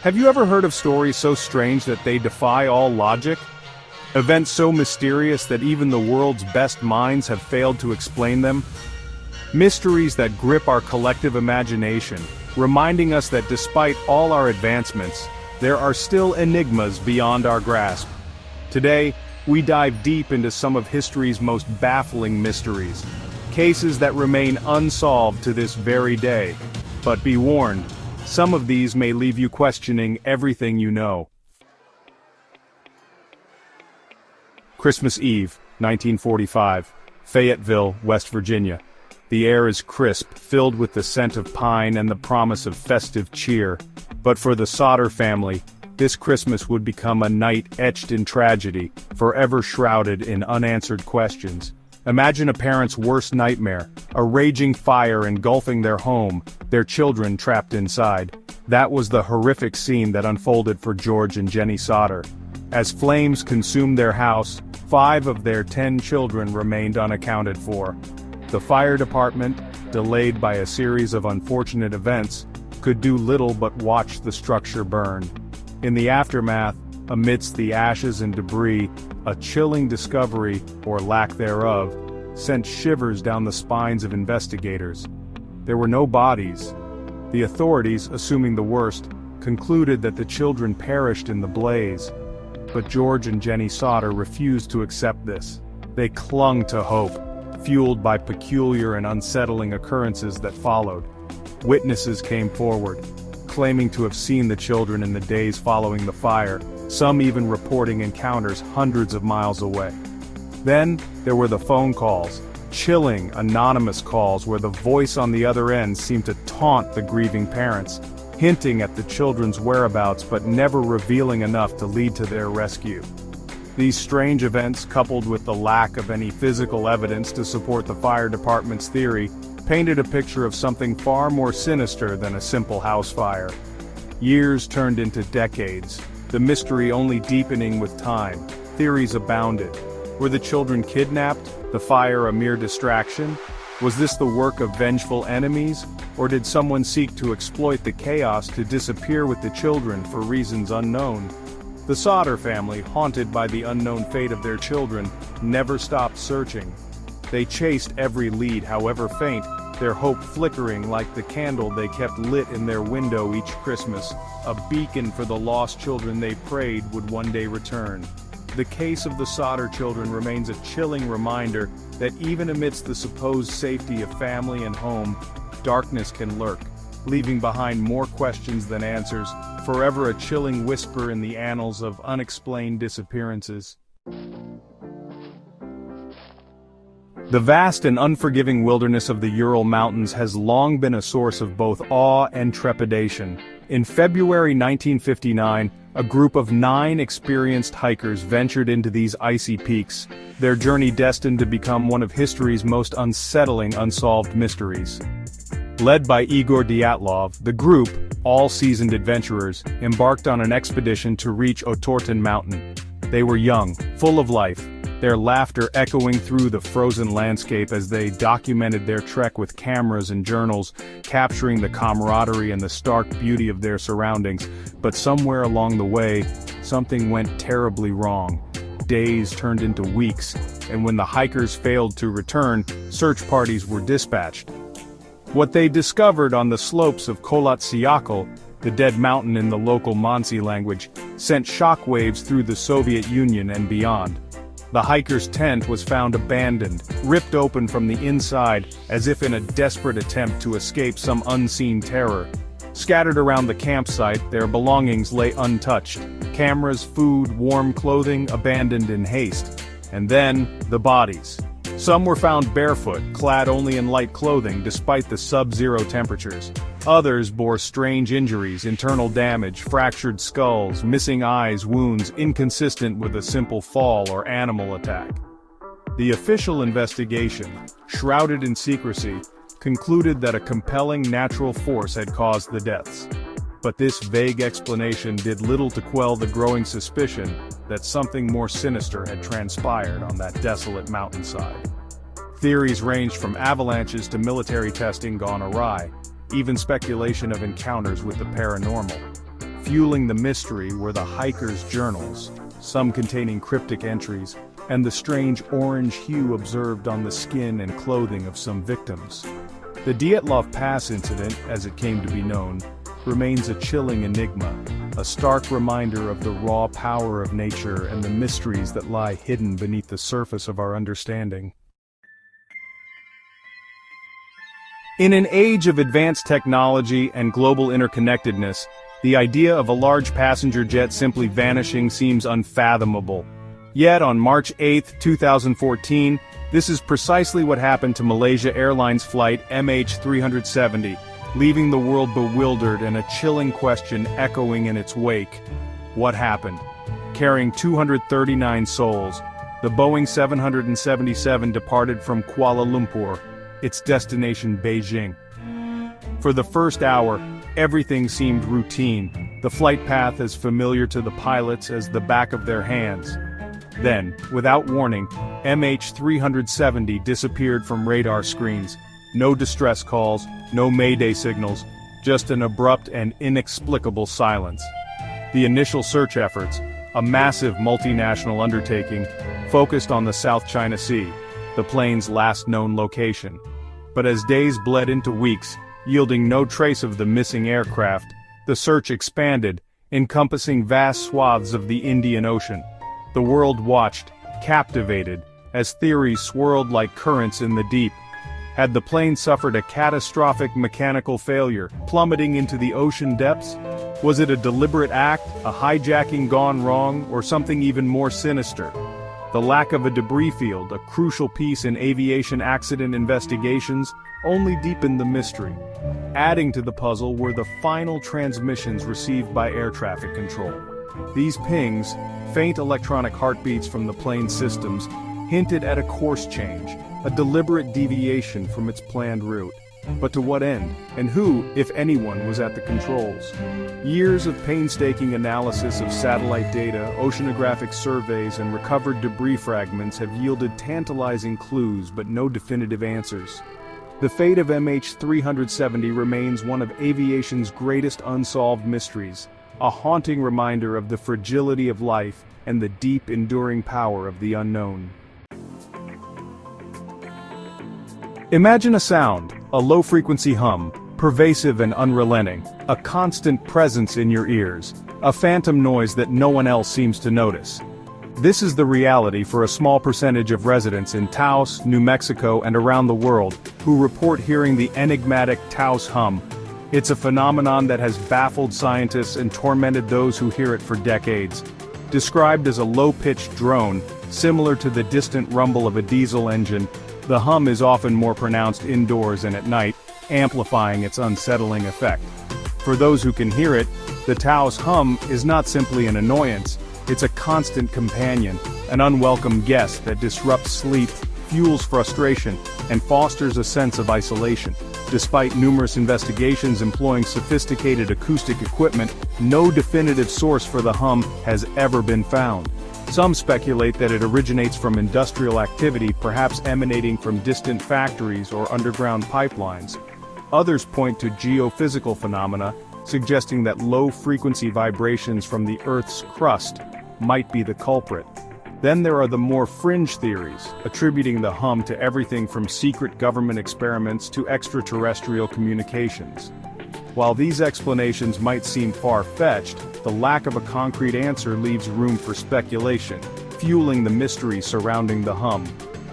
Have you ever heard of stories so strange that they defy all logic? Events so mysterious that even the world's best minds have failed to explain them? Mysteries that grip our collective imagination, reminding us that despite all our advancements, there are still enigmas beyond our grasp. Today, we dive deep into some of history's most baffling mysteries, cases that remain unsolved to this very day. But be warned, some of these may leave you questioning everything you know. Christmas Eve, 1945, Fayetteville, West Virginia. The air is crisp, filled with the scent of pine and the promise of festive cheer. But for the Sodder family, this Christmas would become a night etched in tragedy, forever shrouded in unanswered questions. Imagine a parent's worst nightmare, a raging fire engulfing their home, their children trapped inside. That was the horrific scene that unfolded for George and Jenny Sodder. As flames consumed their house, 5 of their 10 children remained unaccounted for. The fire department, delayed by a series of unfortunate events, could do little but watch the structure burn. In the aftermath, amidst the ashes and debris, a chilling discovery, or lack thereof, sent shivers down the spines of investigators. There were no bodies. The authorities, assuming the worst, concluded that the children perished in the blaze. But George and Jenny Sodder refused to accept this. They clung to hope, fueled by peculiar and unsettling occurrences that followed. Witnesses came forward, claiming to have seen the children in the days following the fire, some even reporting encounters hundreds of miles away. Then, there were the phone calls, chilling, anonymous calls where the voice on the other end seemed to taunt the grieving parents, hinting at the children's whereabouts but never revealing enough to lead to their rescue. These strange events, coupled with the lack of any physical evidence to support the fire department's theory, painted a picture of something far more sinister than a simple house fire. Years turned into decades, the mystery only deepening with time. Theories abounded. Were the children kidnapped, the fire a mere distraction? Was this the work of vengeful enemies, or did someone seek to exploit the chaos to disappear with the children for reasons unknown? The Sodder family, haunted by the unknown fate of their children, never stopped searching. They chased every lead, however faint, their hope flickering like the candle they kept lit in their window each Christmas, a beacon for the lost children they prayed would one day return. The case of the Sodder children remains a chilling reminder that even amidst the supposed safety of family and home, darkness can lurk, leaving behind more questions than answers, forever a chilling whisper in the annals of unexplained disappearances. The vast and unforgiving wilderness of the Ural Mountains has long been a source of both awe and trepidation. In February 1959, a group of 9 experienced hikers ventured into these icy peaks, their journey destined to become one of history's most unsettling unsolved mysteries. Led by Igor Dyatlov, the group, all seasoned adventurers, embarked on an expedition to reach Somerton Mountain. They were young, full of life, their laughter echoing through the frozen landscape as they documented their trek with cameras and journals, capturing the camaraderie and the stark beauty of their surroundings. But somewhere along the way, something went terribly wrong. Days turned into weeks, and when the hikers failed to return, search parties were dispatched. What they discovered on the slopes of Kolatsiakal, the dead mountain in the local Mansi language, sent shockwaves through the Soviet Union and beyond. The hiker's tent was found abandoned, ripped open from the inside, as if in a desperate attempt to escape some unseen terror. Scattered around the campsite, their belongings lay untouched. Cameras, food, warm clothing, abandoned in haste. And then, the bodies. Some were found barefoot, clad only in light clothing despite the sub-zero temperatures. Others bore strange injuries, internal damage, fractured skulls, missing eyes, wounds inconsistent with a simple fall or animal attack. The official investigation, shrouded in secrecy, concluded that a compelling natural force had caused the deaths. But this vague explanation did little to quell the growing suspicion that something more sinister had transpired on that desolate mountainside. Theories ranged from avalanches to military testing gone awry, even speculation of encounters with the paranormal. Fueling the mystery were the hikers' journals, some containing cryptic entries, and the strange orange hue observed on the skin and clothing of some victims. The Dyatlov Pass Incident, as it came to be known, remains a chilling enigma, a stark reminder of the raw power of nature and the mysteries that lie hidden beneath the surface of our understanding. In an age of advanced technology and global interconnectedness, the idea of a large passenger jet simply vanishing seems unfathomable. Yet on March 8, 2014, this is precisely what happened to Malaysia Airlines Flight MH370, leaving the world bewildered and a chilling question echoing in its wake. What happened? Carrying 239 souls, the Boeing 777 departed from Kuala Lumpur, its destination Beijing. For the first hour, everything seemed routine, the flight path as familiar to the pilots as the back of their hands. Then, without warning, MH370 disappeared from radar screens. No distress calls, no mayday signals, just an abrupt and inexplicable silence. The initial search efforts, a massive multinational undertaking, focused on the South China Sea, the plane's last known location. But as days bled into weeks, yielding no trace of the missing aircraft, the search expanded, encompassing vast swaths of the Indian Ocean. The world watched, captivated, as theories swirled like currents in the deep. Had the plane suffered a catastrophic mechanical failure, plummeting into the ocean depths? Was it a deliberate act, a hijacking gone wrong, or something even more sinister? The lack of a debris field, a crucial piece in aviation accident investigations, only deepened the mystery. Adding to the puzzle were the final transmissions received by air traffic control. These pings, faint electronic heartbeats from the plane's systems, hinted at a course change, a deliberate deviation from its planned route. But to what end, and who, if anyone, was at the controls? Years of painstaking analysis of satellite data, oceanographic surveys, and recovered debris fragments have yielded tantalizing clues but no definitive answers. The fate of MH370 remains one of aviation's greatest unsolved mysteries, a haunting reminder of the fragility of life and the deep, enduring power of the unknown. Imagine a sound, a low-frequency hum, pervasive and unrelenting, a constant presence in your ears, a phantom noise that no one else seems to notice. This is the reality for a small percentage of residents in Taos, New Mexico, and around the world who report hearing the enigmatic Taos Hum. It's a phenomenon that has baffled scientists and tormented those who hear it for decades. Described as a low-pitched drone, similar to the distant rumble of a diesel engine, the hum is often more pronounced indoors and at night, amplifying its unsettling effect. For those who can hear it, the Taos Hum is not simply an annoyance, it's a constant companion, an unwelcome guest that disrupts sleep, fuels frustration, and fosters a sense of isolation. Despite numerous investigations employing sophisticated acoustic equipment, no definitive source for the hum has ever been found. Some speculate that it originates from industrial activity, perhaps emanating from distant factories or underground pipelines. Others point to geophysical phenomena, suggesting that low-frequency vibrations from the Earth's crust might be the culprit. Then there are the more fringe theories, attributing the hum to everything from secret government experiments to extraterrestrial communications. While these explanations might seem far-fetched, the lack of a concrete answer leaves room for speculation, fueling the mystery surrounding the hum.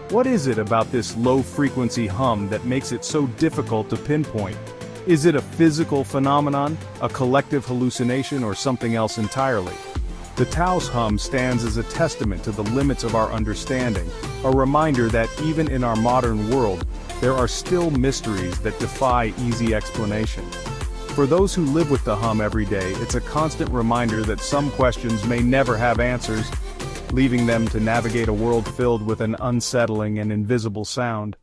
What is it about this low-frequency hum that makes it so difficult to pinpoint? Is it a physical phenomenon, a collective hallucination, or something else entirely? The Taos Hum stands as a testament to the limits of our understanding, a reminder that even in our modern world, there are still mysteries that defy easy explanation. For those who live with the hum every day, it's a constant reminder that some questions may never have answers, leaving them to navigate a world filled with an unsettling and invisible sound.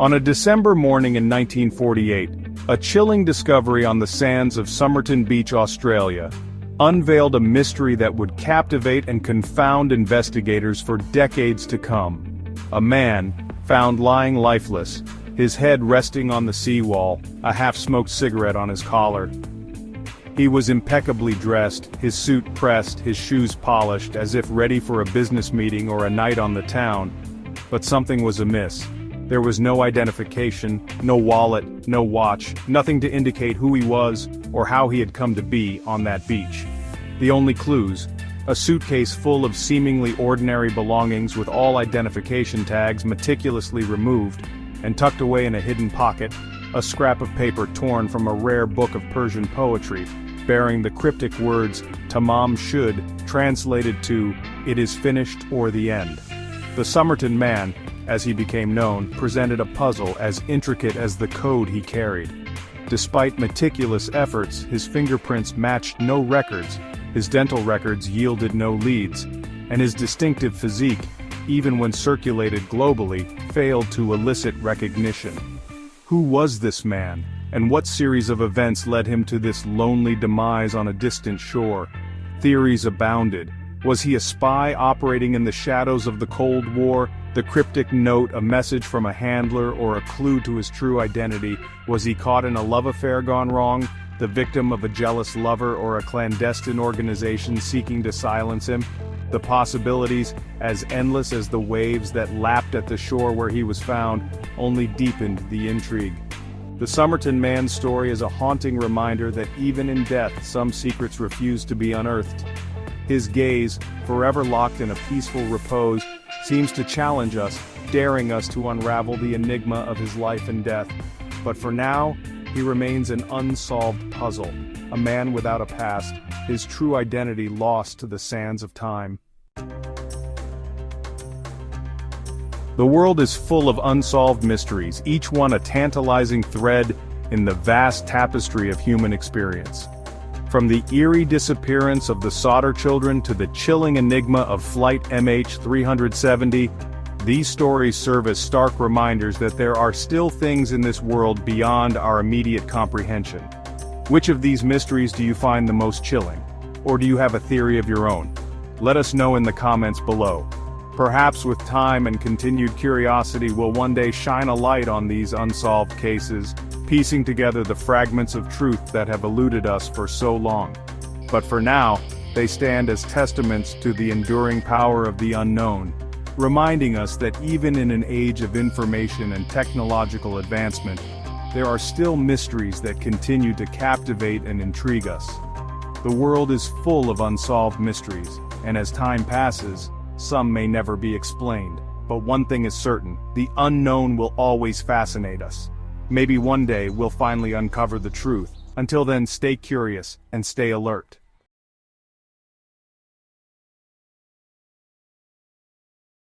On a December morning in 1948, a chilling discovery on the sands of Somerton Beach, Australia, unveiled a mystery that would captivate and confound investigators for decades to come. A man, found lying lifeless, his head resting on the seawall, a half-smoked cigarette on his collar. He was impeccably dressed, his suit pressed, his shoes polished, as if ready for a business meeting or a night on the town. But something was amiss. There was no identification, no wallet, no watch, nothing to indicate who he was or how he had come to be on that beach. The only clues: a suitcase full of seemingly ordinary belongings with all identification tags meticulously removed and tucked away in a hidden pocket, a scrap of paper torn from a rare book of Persian poetry, bearing the cryptic words "Tamam Shud," translated to "It is finished" or "The end." The Somerton Man, as he became known, presented a puzzle as intricate as the code he carried. Despite meticulous efforts, his fingerprints matched no records, his dental records yielded no leads, and his distinctive physique, even when circulated globally, failed to elicit recognition. Who was this man, and what series of events led him to this lonely demise on a distant shore? Theories abounded. Was he a spy operating in the shadows of the Cold War? The cryptic note a message from a handler or a clue to his true identity? Was he caught in a love affair gone wrong, the victim of a jealous lover or a clandestine organization seeking to silence him? The possibilities, as endless as the waves that lapped at the shore where he was found, only deepened the intrigue. The Somerton Man's story is a haunting reminder that even in death some secrets refuse to be unearthed. His gaze, forever locked in a peaceful repose, seems to challenge us, daring us to unravel the enigma of his life and death. But for now, he remains an unsolved puzzle, a man without a past, his true identity lost to the sands of time. The world is full of unsolved mysteries, each one a tantalizing thread in the vast tapestry of human experience. From the eerie disappearance of the Sodder Children to the chilling enigma of Flight MH370, these stories serve as stark reminders that there are still things in this world beyond our immediate comprehension. Which of these mysteries do you find the most chilling? Or do you have a theory of your own? Let us know in the comments below. Perhaps with time and continued curiosity we'll one day shine a light on these unsolved cases, piecing together the fragments of truth that have eluded us for so long. But for now, they stand as testaments to the enduring power of the unknown, reminding us that even in an age of information and technological advancement, there are still mysteries that continue to captivate and intrigue us. The world is full of unsolved mysteries, and as time passes, some may never be explained. But one thing is certain: the unknown will always fascinate us. Maybe one day we'll finally uncover the truth. Until then, stay curious and stay alert.